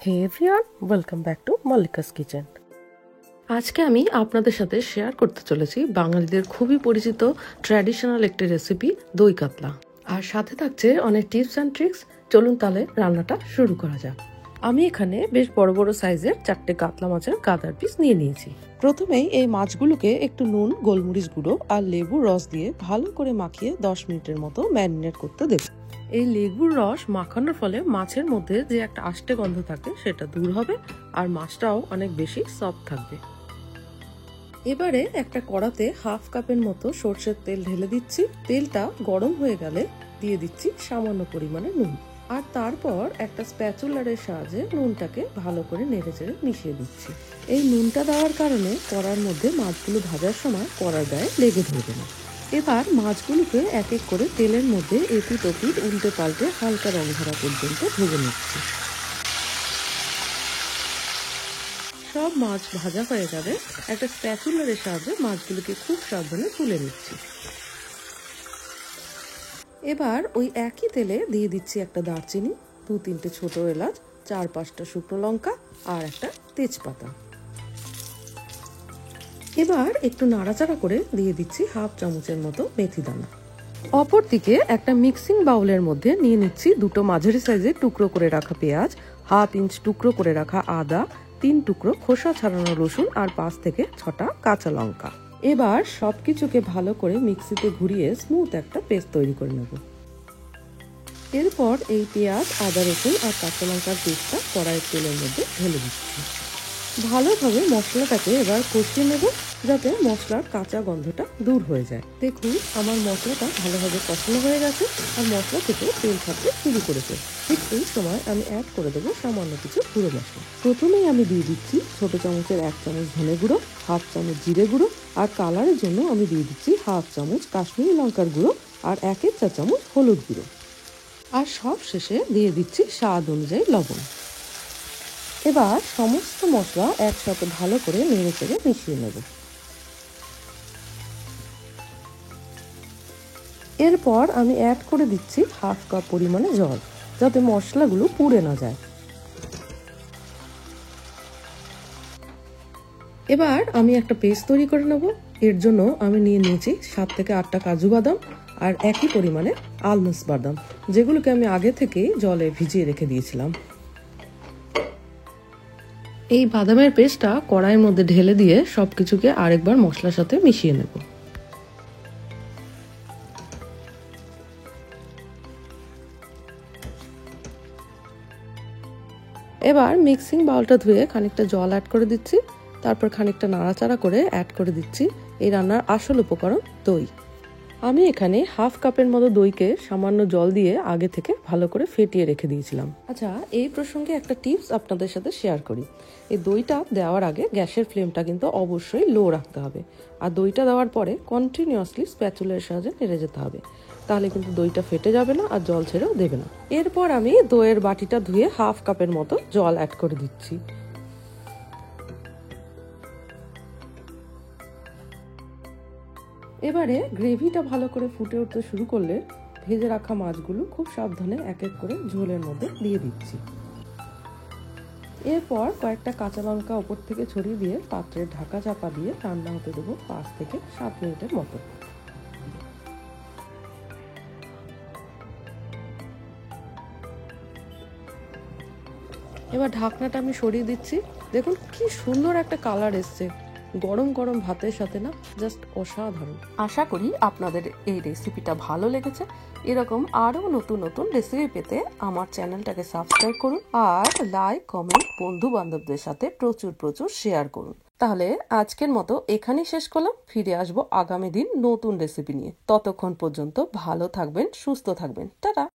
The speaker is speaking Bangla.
Hey everyone, welcome back to Mallika's kitchen. আজকে আমি আপনাদের সাথে শেয়ার করতে চলেছি বাঙালিদের খুবই পরিচিত ট্র্যাডিশনাল একটি রেসিপি দই কাতলা, আর সাথে থাকছে অনেক টিপস অ্যান্ড ট্রিক্স। চলুন তাহলে রান্নাটা শুরু করা যাক। আমি এখানে বেশ বড় বড় সাইজের 4টে কাতলা মাছের গাদার পিস নিয়ে নিয়েছি। প্রথমেই এই মাছগুলোকে একটু নুন, গোলমরিচ গুঁড়ো আর লেবুর রস দিয়ে ভালো করে মাখিয়ে 10 মিনিটের মতো ম্যারিনেট করতে দেব। এই লেবুর রস মাখানোর ফলে মাছের মধ্যে যে একটা আষ্টে গন্ধ থাকে সেটা দূর হবে, আর মাছটাও অনেক বেশি সফট থাকবে। এবারে একটা কড়াতে হাফ কাপের মতো সর্ষের তেল ঢেলে দিচ্ছি। তেলটা গরম হয়ে গেলে দিয়ে দিচ্ছি সামান্য পরিমাণে নুন, আর তারপর একটা স্প্যাচুলারের সাহায্যে নুনটাকে ভালো করে নেড়েচেড়ে মিশিয়ে দিচ্ছি। এই নুনটা দেওয়ার কারণে কড়ার মধ্যে মাছগুলো ভাজার সময় কড়ার গায়ে লেগে ধরবে না। এবার মাছগুলোকে এক এক করে তেলের মধ্যে এপিট ওপিট উল্টে পাল্টে হালকা রং ধরা পর্যন্ত ভেজে নিচ্ছি। সব মাছ ভাজা হয়ে যাবে, একটা স্প্যাচুলারের সাহায্যে মাছগুলোকে খুব সাবধানে তুলে নিচ্ছি। এবার ওই একই তেলে দিয়ে দিচ্ছি একটা দারচিনি, 2-3টে ছোট এলাচ, 4-5টা শুকনো লঙ্কা আর একটা তেজপাতা। এবার একটু নাড়াচাড়া করে দিয়ে দিচ্ছি হাফ চামচের মতো মেথি দানা। অপরদিকে একটা মিক্সিং বাউলের মধ্যে নিয়ে নিচ্ছি 2টো মাঝারি সাইজের টুকরো করে রাখা পেঁয়াজ, 1/2 ইঞ্চ টুকরো করে রাখা আদা, 3 টুকরো খোসা ছাড়ানো রসুন আর 5 থেকে 6টা কাঁচা লঙ্কা। এবার সবকিছুকে ভালো করে মিক্সিতে ঘুরিয়ে স্মুথ একটা পেস্ট তৈরি করে নেব। এরপর এই পেঁয়াজ, আদা, রসুন আর কাঁচা লঙ্কার পেস্টটা কড়াইয়ের তেলের মধ্যে ঢেলে দিচ্ছি। ভালোভাবে মশলাটাকে এবার কষিয়ে নেব, যাতে মশলার কাঁচা গন্ধটা দূর হয়ে যায়। দেখুন আমার মশলাটা ভালোভাবে কষানো হয়ে গেছে আর মশলা থেকে তেল ছাড়তে শুরু করেছে। ঠিক এই সময় আমি অ্যাড করে দেবো সামান্য কিছু গুঁড়ো মশলা। প্রথমেই আমি দিয়ে দিচ্ছি ছোট চামচের 1 চামচ ধনে গুঁড়ো, হাফ চামচ জিরে গুঁড়ো, আর কালারের জন্য আমি দিয়ে দিচ্ছি হাফ চামচ কাশ্মীরি লঙ্কার গুঁড়ো আর 1/4 চামচ হলুদ গুঁড়ো, আর সব শেষে দিয়ে দিচ্ছি স্বাদ অনুযায়ী লবণ। এবার সমস্ত মশলা একসাথে ভালো করে নেড়েচেড়ে মিশিয়ে নেব। এরপর আমি অ্যাড করে দিচ্ছি হাফ কাপ পরিমাণে জল, যাতে মশলাগুলো পুড়ে না যায়। এবার আমি একটা পেস্ট তৈরি করে নেব। এর জন্য আমি নিয়ে নিয়েছি 7 থেকে 8টা কাজু বাদাম আর একই পরিমাণে আলমন্ডস বাদাম, যেগুলোকে আমি আগে থেকেই জলে ভিজিয়ে রেখে দিয়েছিলাম। এই বাদামের পেস্টটা কড়াইয়ের মধ্যে ঢেলে দিয়ে সবকিছুকে আরেকবার মশলার সাথে মিশিয়ে নেব। এবার মিক্সিং বাউলটা ধুয়ে খানিকটা জল অ্যাড করে দিচ্ছি, তারপর খানিকটা নাড়াচাড়া করে অ্যাড করে দিচ্ছি এই রান্নার আসল উপকরণ দই। আমি এখানে হাফ কাপের মতো দইকে সামান্য জল দিয়ে আগে থেকে ভালো করে ফেটিয়ে রেখে দিয়েছিলাম। আচ্ছা, এই প্রসঙ্গে একটা টিপস আপনাদের সাথে শেয়ার করি। এই দইটা দেওয়ার আগে গ্যাসের ফ্লেমটা কিন্তু অবশ্যই লো রাখতে হবে, আর দইটা দেওয়ার পরে কন্টিনিউয়াসলি স্প্যাচুলার সাহায্যে নেড়ে যেতে হবে, তাহলে কিন্তু দইটা ফেটে যাবে না আর জল ছেড়েও দেবে না। এরপর আমি দইয়ের বাটিটা ধুয়ে হাফ কাপের মতো জল অ্যাড করে দিচ্ছি। এবারে গ্রেভিটা ভালো করে ফুটে উঠতে শুরু করলে ভেজে রাখা মাছগুলো খুব সাবধানে এক এক করে ঝোলের মধ্যে দিয়ে দিচ্ছি। এরপর কয়েকটা কাঁচা লঙ্কা ওপর থেকে ছড়িয়ে দিয়ে পাত্রের ঢাকা চাপা দিয়ে রান্না হতে দেবো 5 থেকে 7 মিনিটের মতো। এবার ঢাকনাটা আমি সরিয়ে দিচ্ছি। দেখুন কি সুন্দর একটা কালার এসছে, গরম গরম ভাতের সাথে না জাস্ট অসাধারণ। আশা করি আপনাদের এই রেসিপিটা ভালো লেগেছে। এরকম আরো নতুন নতুন রেসিপি পেতে আমার চ্যানেলটাকে সাবস্ক্রাইব করুন আর লাইক, কমেন্ট, বন্ধু বান্ধবদের সাথে প্রচুর প্রচুর শেয়ার করুন। তাহলে আজকের মতো এখানেই শেষ করলাম। ফিরে আসবো আগামী দিন নতুন রেসিপি নিয়ে। ততক্ষণ পর্যন্ত ভালো থাকবেন, সুস্থ থাকবেন। টাটা।